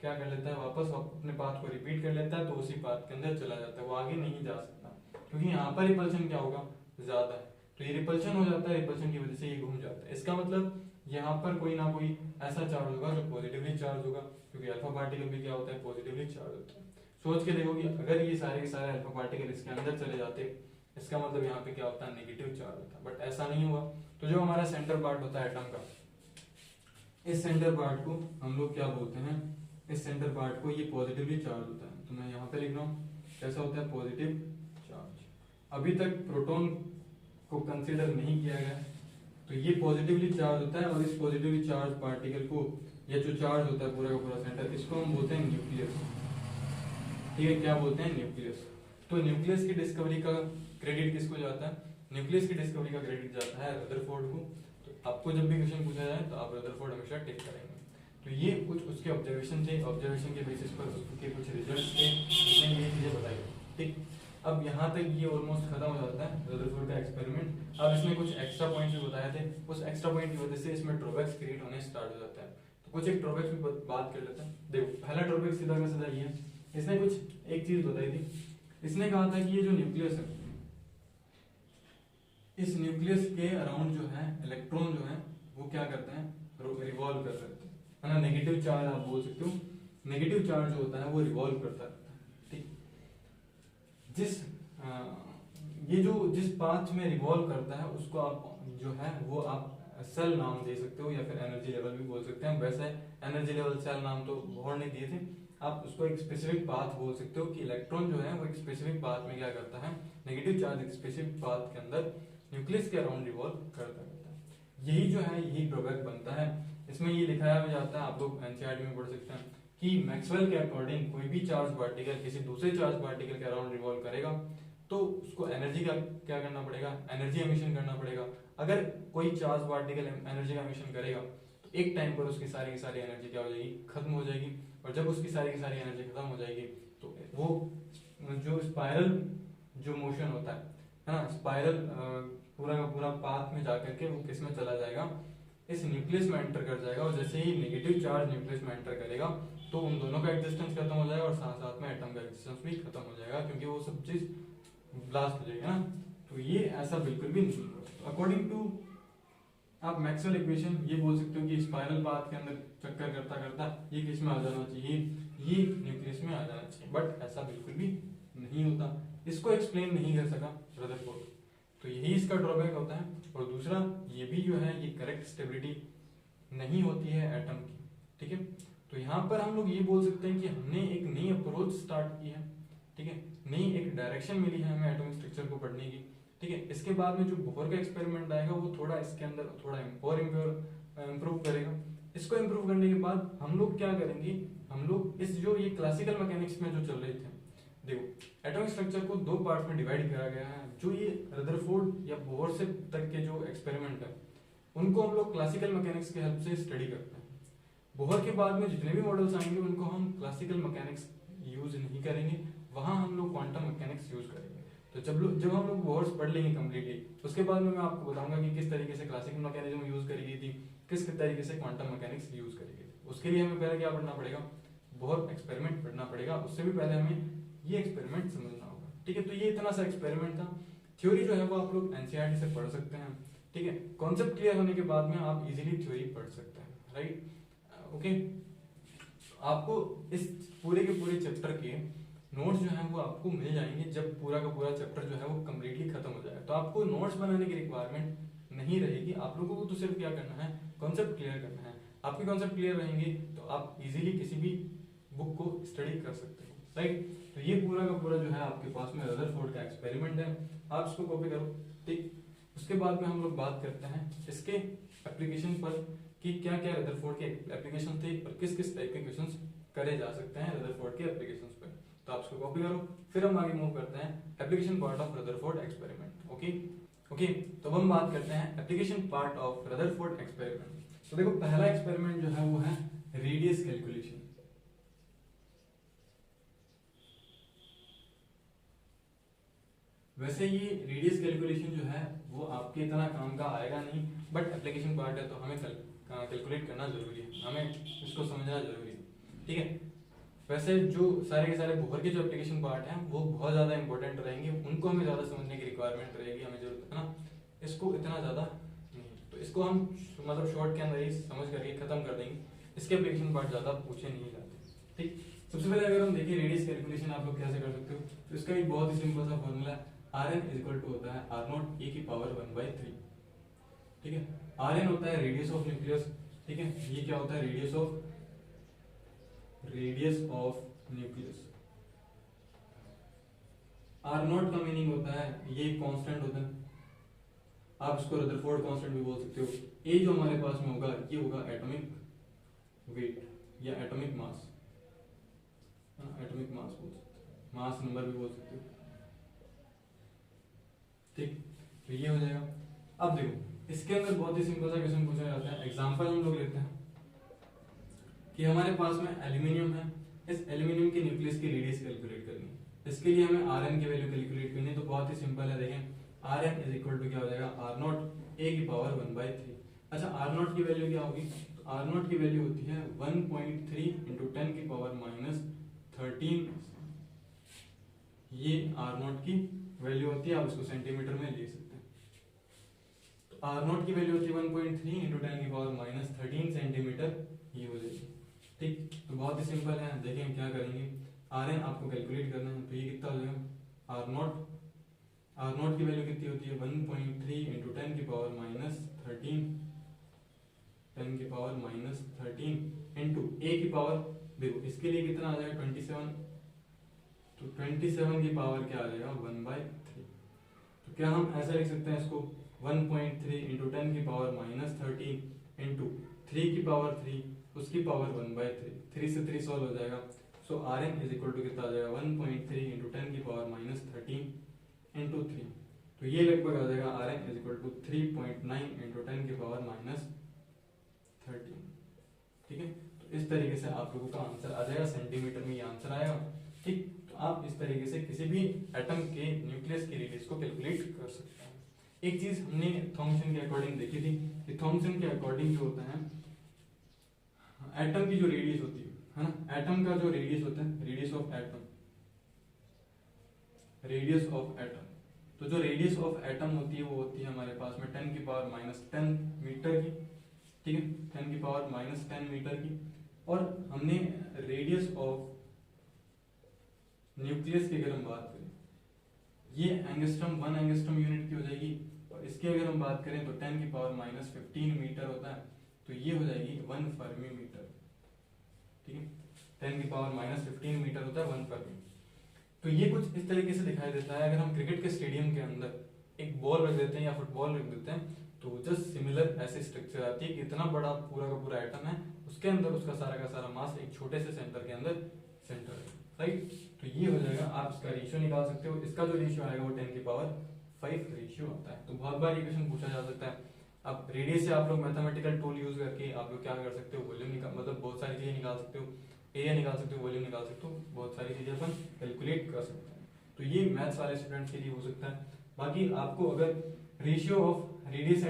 क्या कर लेता है, वापस अपने पाथ को रिपीट कर लेता है, तो उसी पाथ के अंदर चला जाता है, वो आगे नहीं जा सकता, क्योंकि यहाँ पर रिपल्शन क्या होगा, ज्यादा है। तो ये रिपल्शन हो जाता है, रिपल्शन की वजह से ये घूम जाता है। इसका मतलब यहाँ पर कोई ना कोई ऐसा चार्ज होगा जो पॉजिटिवली चार्ज होगा, क्योंकि अल्फा पार्टिकल भी क्या होता है, पॉजिटिवली चार्ज होता है। सोच के देखो कि अगर ये सारे के सारे अल्फा पार्टिकल इसके अंदर चले जाते, इसका मतलब यहाँ पे क्या होता है, नेगेटिव चार्ज होता है, बट ऐसा नहीं हुआ। तो जो हमारा सेंटर पार्ट होता है एटम का, इस सेंटर पार्ट को हम लोग क्या बोलते हैं, इस सेंटर पार्ट को ये पॉजिटिवली चार्ज होता है। तो मैं यहाँ पे लिख रहा हूँ कैसा होता है, पॉजिटिव चार्ज। अभी तक प्रोटॉन को कंसीडर नहीं किया गया, तो ये पॉजिटिवली चार्ज होता है, और इस पॉजिटिवली चार्ज पार्टिकल को, या जो चार्ज होता है पूरा का पूरा सेंटर, इसको हम बोलते हैं न्यूक्लियस। ठीक है, क्या बोलते हैं, न्यूक्लियस। तो न्यूक्लियस की डिस्कवरी का क्रेडिट किसको जाता है, न्यूक्लियस की डिस्कवरी का क्रेडिट जाता है रदरफोर्ड को। तो आपको जब भी क्वेश्चन पूछा जाए तो आप रदरफोर्ड हमेशा टिक करेंगे। तो ये कुछ उसके ऑब्जर्वेशन थे, ऑब्जर्वेशन के बेसिस पर उसके कुछ रिजल्ट्स थे, उसने ये चीजें बताई। ठीक, अब यहाँ तक ये ऑलमोस्ट खत्म हो जाता है रदरफोर्ड का एक्सपेरिमेंट। अब इसमें कुछ एक्स्ट्रा पॉइंट्स भी बताए थे, उस एक्स्ट्रा पॉइंट की वजह से इसमें ड्रॉबैक्स क्रिएट होने स्टार्ट हो जाता है। तो कुछ एक ड्रॉबैक्स भी बात कर लेते हैं। देखो पहला ड्रॉबैक सीधा का सीधा ये है, इसने कुछ एक चीज बताई थी, इसने कहा था कि ये जो न्यूक्लियस है, इस न्यूक्लियस के अराउंड जो है इलेक्ट्रॉन जो है वो क्या करते हैं, रिवॉल्व कर रहे है ना। नेगेटिव चार्ज आप बोल सकते हो, नेगेटिव चार्ज जो होता है वो रिवॉल्व करता रहता है। ठीक, जिस पाथ में रिवॉल्व करता है उसको आप जो है वो आप सेल नाम दे सकते हो, या फिर एनर्जी लेवल भी बोल सकते हैं। वैसे एनर्जी लेवल सेल नाम तो बोहर ने दिए थे, आप उसको एक स्पेसिफिक पाथ बोल सकते हो कि इलेक्ट्रॉन जो है वो एक स्पेसिफिक पाथ में क्या करता है, नेगेटिव चार्ज एक स्पेसिफिक पाथ के अंदर न्यूक्लियस के अराउंड रिवॉल्व करता रहता है। यही जो है यही ड्रॉबैक बनता है। इसमें ये दिखाया जाता है, आप लोग एनसीईआरटी में पढ़ सकते हैं कि मैक्सवेल के अकॉर्डिंग कोई भी चार्ज पार्टिकल किसी दूसरे चार्ज पार्टिकल के अराउंड रिवॉल्व करेगा तो उसको एनर्जी का क्या करना पड़ेगा, एनर्जी एमिशन करना पड़ेगा। अगर कोई चार्ज पार्टिकल एनर्जी का एमिशन करेगा तो एक टाइम पर उसकी सारी की सारी एनर्जी क्या हो जाएगी, खत्म हो जाएगी। और जब उसकी सारी की सारी एनर्जी खत्म हो जाएगी तो वो जो स्पाइरल जो मोशन होता है ना, स्पाइरल पूरा का पूरा पाथ में जाकर के वो किस में चला जाएगा, इस न्यूक्लियस में एंटर कर जाएगा। और जैसे ही नेगेटिव चार्ज न्यूक्लियस में एंटर करेगा तो उन दोनों का एग्जिस्टेंस खत्म हो जाएगा और साथ साथ में एटम का एग्जिस्टेंस भी खत्म हो जाएगा, क्योंकि वो सब चीज ब्लास्ट हो जाएगी ना। तो ये ऐसा बिल्कुल भी नहीं। अकॉर्डिंग टू आप मैक्सवेल इक्वेशन ये बोल सकते हो कि स्पाइरल पाथ के अंदर चक्कर करता करता ये किस में आ जाना चाहिए, ये न्यूक्लियस में आ जाना चाहिए, बट ऐसा बिल्कुल भी नहीं होता। इसको एक्सप्लेन नहीं कर सका रदरफोर्ड, तो यही इसका ड्रॉबैक होता है। और दूसरा ये भी जो है ये करेक्ट स्टेबिलिटी नहीं होती है एटम की। ठीक है, तो यहाँ पर हम लोग ये बोल सकते हैं कि हमने एक नई अप्रोच स्टार्ट की है। ठीक है, नई एक डायरेक्शन मिली है हमें एटॉमिक स्ट्रक्चर को पढ़ने की। ठीक है, इसके बाद में जो बोहर का एक्सपेरिमेंट आएगा वो थोड़ा इसके अंदर थोड़ा और इम्प्रूव करेगा। इसको इम्प्रूव करने के बाद हम लोग क्या करेंगे, हम लोग इस जो ये क्लासिकल मैकेनिक्स में जो चल रहे थे, देखो एटॉमिक स्ट्रक्चर को दो पार्ट में डिवाइड करा गया है। जो ये रदरफोर्ड या बोहर से तक के जो एक्सपेरिमेंट है उनको हम लोग क्लासिकल मैकेनिक्स के हेल्प से स्टडी करते हैं। बोहर के बाद में जितने भी मॉडल्स आएंगे उनको हम क्लासिकल मैकेनिक्स यूज नहीं करेंगे, वहां हम लोग क्वांटम मैकेनिक्स यूज करेंगे। तो जब हम लोग बोहर्स पढ़ लेंगे कम्प्लीटली, उसके बाद में मैं आपको बताऊंगा कि किस तरीके से क्लासिकल मैकेनिज्म यूज करी गई थी, किस तरीके से क्वांटम मैकेनिक्स यूज करी गई थी। उसके लिए हमें पहले क्या पढ़ना पड़ेगा, बोहर एक्सपेरिमेंट पढ़ना पड़ेगा। उससे भी पहले हमें ये एक्सपेरिमेंट समझना होगा। ठीक है, तो ये इतना सा एक्सपेरिमेंट था। थ्योरी जो है वो आप लोग एनसीईआरटी से पढ़ सकते हैं। ठीक है, कॉन्सेप्ट क्लियर होने के बाद में आप इजीली थ्योरी पढ़ सकते हैं। Right, okay. आपको इस पूरे के पूरे चैप्टर के नोट्स जो है वो आपको मिल जाएंगे जब पूरा का पूरा चैप्टर जो है वो कम्प्लीटली खत्म हो जाएगा। तो आपको नोट्स बनाने की रिक्वायरमेंट नहीं रहेगी। आप लोगों को तो सिर्फ क्या करना है, कॉन्सेप्ट क्लियर करना है। आपके कॉन्सेप्ट क्लियर रहेंगे तो आप इजीली किसी भी बुक को स्टडी कर सकते हो, राइट। तो ये पूरा का पूरा जो है आपके पास में रदरफोर्ड का एक्सपेरिमेंट है, आप इसको कॉपी करो, ठीक। उसके बाद में हम लोग बात करते हैं इसके एप्लीकेशन पर कि क्या क्या रदरफोर्ड के एप्लीकेशन थे और किस किस टाइप के क्वेश्चंस करे जा सकते हैं रदरफोर्ड के एप्लीकेशंस पर। तो आप इसको कॉपी करो, फिर हम आगे मूव करते हैं application part of Rutherford experiment. Okay, तो अब हम बात करते हैं application part of Rutherford experiment. तो देखो पहला एक्सपेरिमेंट जो है वो है रेडियस कैलकुलेशन। वैसे ये रेडियस कैलकुलेशन जो है वो आपके इतना काम का आएगा नहीं, बट एप्लीकेशन पार्ट है तो हमें कैलकुलेट करना जरूरी है, हमें इसको समझना जरूरी है, ठीक है। वैसे जो सारे के सारे बोहर के जो एप्लीकेशन पार्ट हैं वो बहुत ज़्यादा इंपॉर्टेंट रहेंगे, उनको हमें ज़्यादा समझने की रिक्वायरमेंट रहेगी, हमें जरूरत है ना, इसको इतना ज़्यादा नहीं। तो इसको हम मतलब शॉर्ट के अंदर ही समझ करके खत्म कर देंगे, इसके एप्लीकेशन पार्ट ज़्यादा पूछे नहीं जाते, ठीक। सबसे पहले अगर हम देखिए रेडियस कैलकुलेशन आप लोग कैसे कर सकते हो, तो इसका एक बहुत ही सिंपल सा फॉर्मूला है, Rn इज इक्वल टू होता है R0 e की पावर 1/3, ठीक है। Rn होता है रेडियस ऑफ न्यूक्लियस, ठीक है। ये क्या होता है, रेडियस ऑफ न्यूक्लियस। R0 का मीनिंग होता है ये कांस्टेंट होता है, आप इसको रदरफोर्ड कांस्टेंट भी बोल सकते हो। ए जो हमारे पास में होगा ये होगा एटॉमिक वेट या एटॉमिक मास, एटॉमिक मास बोल सकते हो, मास नंबर भी बोल सकते हो, ठीक। तो ये हो जाएगा। अब देखो इसके अंदर बहुत ही सिंपल सा क्वेश्चन पूछा जाता है, एग्जांपल हम लोग लेते हैं कि हमारे पास में एल्यूमिनियम है, इस एल्यूमिनियम के न्यूक्लियस की रेडियस कैलकुलेट करनी है। इसके लिए हमें Rn की वैल्यू कैलकुलेट करनी है, तो बहुत ही सिंपल है, देखें Rn इज इक्वल टू क्या हो जाएगा, R0 a की पावर 1/3। अच्छा R0 की वैल्यू क्या होगी, तो R0 की वैल्यू होती है 1.3 इंटू 10 की पावर -13, ये R0 की वैल्यू होती है, आप इसको सेंटीमीटर में लिख सकते हैं। तो R0 की वैल्यू होती है 1.3 इंटू 10 की पावर -13 सेंटीमीटर, ये हो जाएगी, ठीक। तो बहुत ही सिंपल है, देखिए हम क्या करेंगे, Rn आपको कैलकुलेट करना है, तो ये कितना हो जाएगा, R0 की वैल्यू कितनी होती है 1.3 इंटू 10 की पावर -13, 10 की पावर -13 इंटू a की पावर, देखो इसके लिए कितना आ जाएगा 27, तो 27 की पावर क्या आ जाएगा 1/3। तो क्या हम ऐसा लिख सकते हैं इसको 1.3 इंटू 10 की पावर -13 इंटू 3 की पावर 3 उसकी पावर 1/3, 3 से 3 सॉल्व हो जाएगा। सो Rn इज इक्वल टू कितना आ जाएगा 1.3 इंटू 10 की पावर -13 इंटू 3, तो ये लगभग आ जाएगा Rn is equal to 3.9 into 10 की पावर -13, ठीक है। तो इस तरीके से आप लोगों का आंसर आ जाएगा, सेंटीमीटर में ये आंसर आएगा, ठीक। तो आप इस तरीके से किसी भी एटम के न्यूक्लियस की रेडियस को कैलकुलेट कर सकते हैं। एक चीज हमने थॉमसन के अकॉर्डिंग देखी थी कि थॉमसन के अकॉर्डिंग जो होता है एटम की जो रेडियस होती है ना, एटम का जो रेडियस होता है, रेडियस ऑफ एटम, तो जो रेडियस ऑफ एटम होती है वो होती है हमारे पास में 10 की पावर -10 मीटर की, ठीक है, 10 की पावर -10 मीटर की। और हमने रेडियस ऑफ न्यूक्लियस की अगर हम बात करें, ये एंगस्ट्रम 1 एंगस्ट्रम यूनिट की हो जाएगी, और इसकी अगर हम बात करें तो 10 की पावर -15 मीटर होता है, तो ये हो जाएगी 1 फर्मी मीटर, ठीक है। 10 की पावर -15 मीटर होता है 1 फर्मी। तो ये कुछ इस तरीके से दिखाई देता है। अगर हम क्रिकेट के स्टेडियम के अंदर एक बॉल रख देते हैं या फुटबॉल रख देते हैं, तो जस्ट सिमिलर ऐसे स्ट्रक्चर आती है कि इतना बड़ा पूरा का पूरा एटम है, उसके अंदर उसका सारा का सारा मास एक छोटे से सेंटर के अंदर सेंटर है, राइट। तो ये हो जाएगा, आप इसका रेशियो निकाल सकते हो, इसका जो रेशियो आएगा वो 10 की पावर 5 रेशियो आता है। तो बहुत बार ये क्वेश्चन पूछा जा सकता है। अब रेडियस से आप लोग मैथमेटिकल टूल यूज करके आप लोग क्या कर सकते हो, वॉल्यूम निकाल, मतलब बहुत सारी चीजें निकाल सकते हो, एरिया निकाल सकते हो, वॉल्यूम निकाल सकते हो, बहुत सारी चीजें अपन कैलकुलेट कर सकते हैं। तो ये मैथ्स वाले स्टूडेंट्स के लिए हो सकता है। बाकी आपको अगर ratio of radius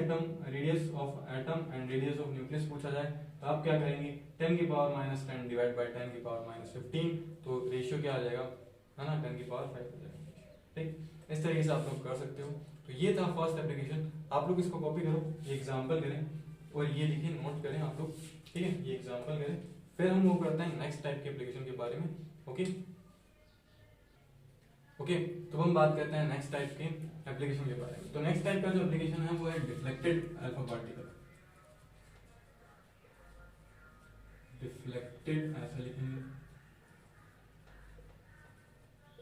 of atom and radius of nucleus पूछा जाए तो आप क्या करेंगे, 10 की पावर -10 डिवाइड बाय 10 की पावर -15, तो रेशियो क्या आ जाएगा, है ना, 10 की पावर 5 हो जाएगा, ठीक। इस तरीके से आप लोग कर सकते हो। तो ये था फर्स्ट एप्लीकेशन, आप लोग इसको कॉपी करो, ये एग्जाम्पल करें और ये लिखिए, नोट करें आप लोग, ठीक है, ये एग्जाम्पल करें। फिर हम मूव करते हैं नेक्स्ट टाइप के एप्लीकेशन के बारे में। ओके ओके, तो हम बात करते हैं नेक्स्ट टाइप के एप्लीकेशन के बारे में। तो नेक्स्ट टाइप का जो एप्लीकेशन है वो है डिफ्लेक्टेड अल्फा पार्टिकल। डिफ्लेक्टेड ऐसा लिखेंगे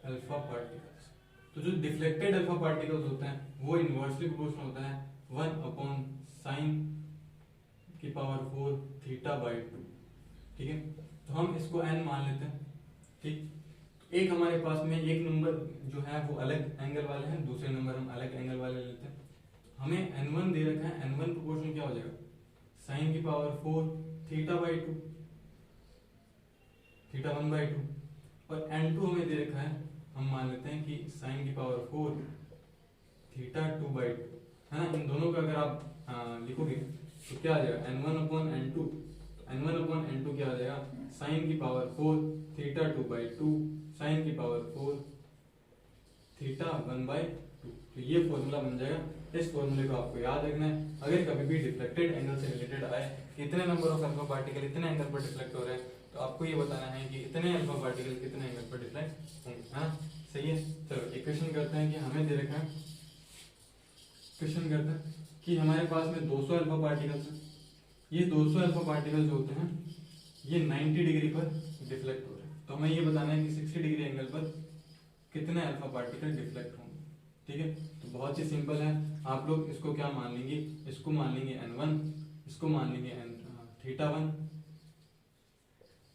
अल्फा पार्टिकल्स। तो जो डिफ्लेक्टेड अल्फा पार्टिकल्स होते हैं वो इनवर्सली प्रोपोर्शनल होता है 1/sin की पावर 4 θ/2। ठीक है, तो हम इसको n मान लेते हैं। ठीक, एक हमारे पास में एक नंबर जो है वो अलग एंगल वाले हैं, दूसरे नंबर हम अलग एंगल वाले लेते हैं। हमें n1 दे रखा है, n1 प्रोपोर्शन क्या हो जाएगा sin की पावर 4 θ/2 θ1/2, और n2 हमें दे रखा है, हम मान लेते हैं कि sin की पावर 4 θ2/2 है ना। इन दोनों का अगर आप लिखोगे तो क्या आ जाएगा n1/n2, n1/n2 क्या आ जाएगा sin की पावर 4 θ2/2 sin की पावर 4 θ1/2। तो ये फॉर्मूला बन जाएगा। इस फॉर्मूले को आपको याद रखना है। अगर कभी भी डिफ्लेक्टेड एंगल से रिलेटेड आए कि इतने नंबर ऑफ अल्फा पार्टिकल इतने एंगल पर डिफ्लेक्ट हो रहे हैं, तो आपको ये बताना है कि इतने अल्फा पार्टिकल कितने एंगल पर डिफ्लेक्ट होंगे। हाँ सही है। चलो एक क्वेश्चन करते हैं कि हमें दे रखा है, क्वेश्चन करते हैं कि हमारे पास में 200 अल्फा पार्टिकल्स हैं। ये 200 अल्फा पार्टिकल जो होते हैं ये 90 डिग्री पर डिफ्लेक्ट हो रहे हैं। तो हमें ये बताना है कि 60 डिग्री एंगल पर कितने अल्फा पार्टिकल डिफ्लेक्ट होंगे। ठीक है, तो बहुत ही सिंपल है। आप लोग इसको क्या मान लेंगे, इसको मान लेंगे n1, इसको मान लेंगे θ1,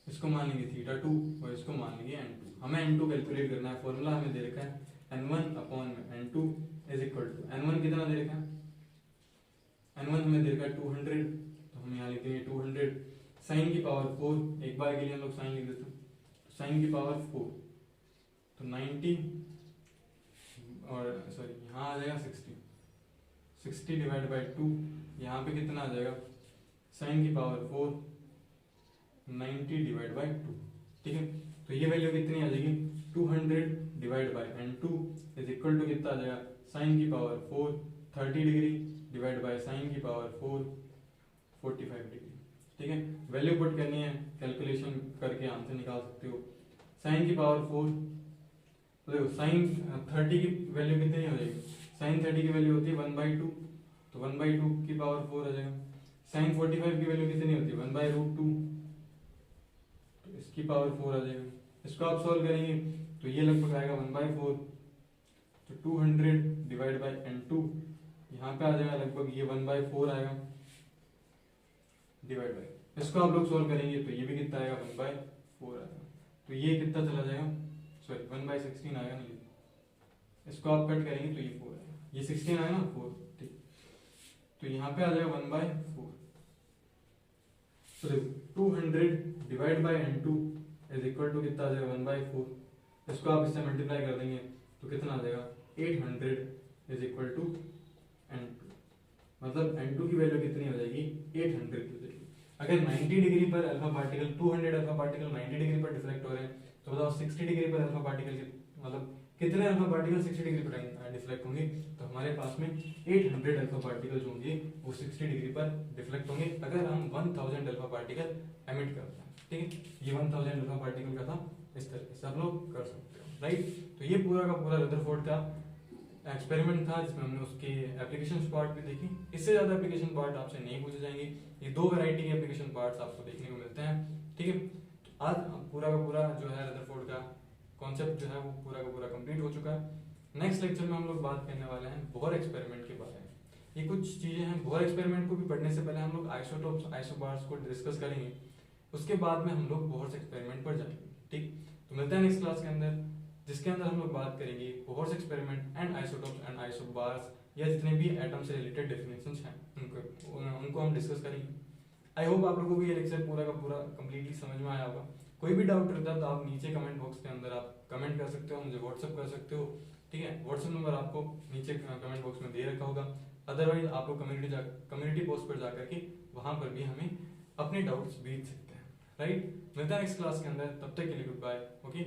इसको मान लेंगे θ2 और इसको मान लेंगे n2। हमें n2 कैलकुलेट करना है। फॉर्मूला हमें दे रखा है n1/n2 is equal to, n1 कितना दे रखा है, n1 हमें दे रखा है 200, तो हम यहाँ लिखेंगे 200 sin की पावर 4, एक बार के लिए हम लोग साइन लिख देते हैं, sin की पावर 4 तो 90 और सॉरी यहाँ आ जाएगा 60 डिवाइड बाई 2, यहाँ पे कितना आ जाएगा sin की पावर 4 90 डिवाइड बाई 2। ठीक है, तो ये वैल्यू कितनी आ जाएगी 200 divide by n2 is equal to कितना आ जाएगा sin की power 4 30 degree divide by sin की पावर 4 45 डिग्री। ठीक है, वैल्यू पुट करनी है, कैलकुलेशन करके आंसर निकाल सकते हो। sin की पावर 4, तो देखो sin 30 की वैल्यू कितनी हो जाएगी, sin 30 की वैल्यू होती है 1/2, तो 1/2 की पावर 4 आ जाएगा। sin 45 की वैल्यू कितनी होती है 1/√2, तो इसकी पावर 4 आ जाएगा। इसको आप सॉल्व करेंगे तो ये लगभग आएगा 1/4, तो 200 डिवाइड बाई n2 यहाँ पे आ जाएगा लगभग ये 1/4 आएगा डिवाइड बाई, इसको आप लोग सॉल्व करेंगे तो ये भी कितना आएगा 1/4 आएगा। तो ये कितना चला जाएगा, सॉरी 1/16 आएगा ना, इसको आप कट करेंगे तो ये 4 आएगा, ये 16 आएगा ना 4। ठीक, तो यहाँ पे आ जाएगा 1/4। तो देखो 200 divide by n2 is equal to कितना आ जाएगा 1/4। इसको आप इससे मल्टीप्लाई कर देंगे तो कितना आ जाएगा 800 इज इक्वल टू n2, मतलब n2 की वैल्यू कितनी हो जाएगी 800 की हो जाएगी। अगर 90 डिग्री पर alpha particle 200 alpha particle 90 degree पर डिफ्लेक्ट हो रहे हैं, तो बताओ 60 डिग्री पर अल्फा पार्टिकल मतलब कितने अल्फा पार्टिकल 60 डिग्री पर डिफ्लेक्ट होंगे। तो हमारे पास में 800 अल्फा पार्टिकल्स होंगे वो 60 डिग्री पर डिफ्लेक्ट होंगे अगर हम 1000 अल्फा पार्टिकल एमिट करते हैं। ठीक है, ये 1000 अल्फा पार्टिकल का था, इस तरीके से आप लोग कर सकते हो। राइट, तो ये पूरा का पूरा रदरफोर्ड का एक्सपेरिमेंट था जिसमें हमने उसके एप्लीकेशन पार्ट भी देखी। इससे ज्यादा एप्लीकेशन पार्ट आपसे नहीं पूछे जाएंगे, ये 2 वैरायटी के एप्लीकेशन पार्ट्स आपको देखने को मिलते हैं। ठीक है, तो आज पूरा का पूरा जो है रदरफोर्ड का कॉन्सेप्ट जो है वो पूरा का पूरा कंप्लीट हो चुका है। नेक्स्ट लेक्चर में हम लोग बात करने वाले हैं बोहर एक्सपेरिमेंट के बारे में। ये कुछ चीजें हैं, बोहर एक्सपेरिमेंट को भी पढ़ने से पहले हम लोग आइसोटोप्स आइसोबार्स को डिस्कस करेंगे, उसके बाद में हम लोग बोहर्स एक्सपेरिमेंट पर जाएंगे। ठीक, तो मिलते हैं नेक्स्ट क्लास के अंदर, जिसके अंदर हम लोग बात करेंगे Bohr's experiment and isotopes and isobars, या जितने भी एटम से रिलेटेड डेफिनेशंस हैं उनको हम डिस्कस करेंगे। आई होप आप लोगों को ये लेक्चर पूरा का पूरा कंप्लीटली समझ में आया होगा। कोई भी डाउट रहता है तो आप नीचे कमेंट बॉक्स के अंदर आप कमेंट कर सकते हो, मुझे व्हाट्सअप कर सकते हो। ठीक है, व्हाट्सअप नंबर आपको नीचे कमेंट बॉक्स में दे रखा होगा। अदरवाइज आप लोग कम्युनिटी पोस्ट पर जाकर के वहां पर भी हमें अपने डाउट्स भेज सकते हैं। राइट, मिलता है नेक्स्ट क्लास के अंदर, तब तक के लिए गुड बाय। ओके।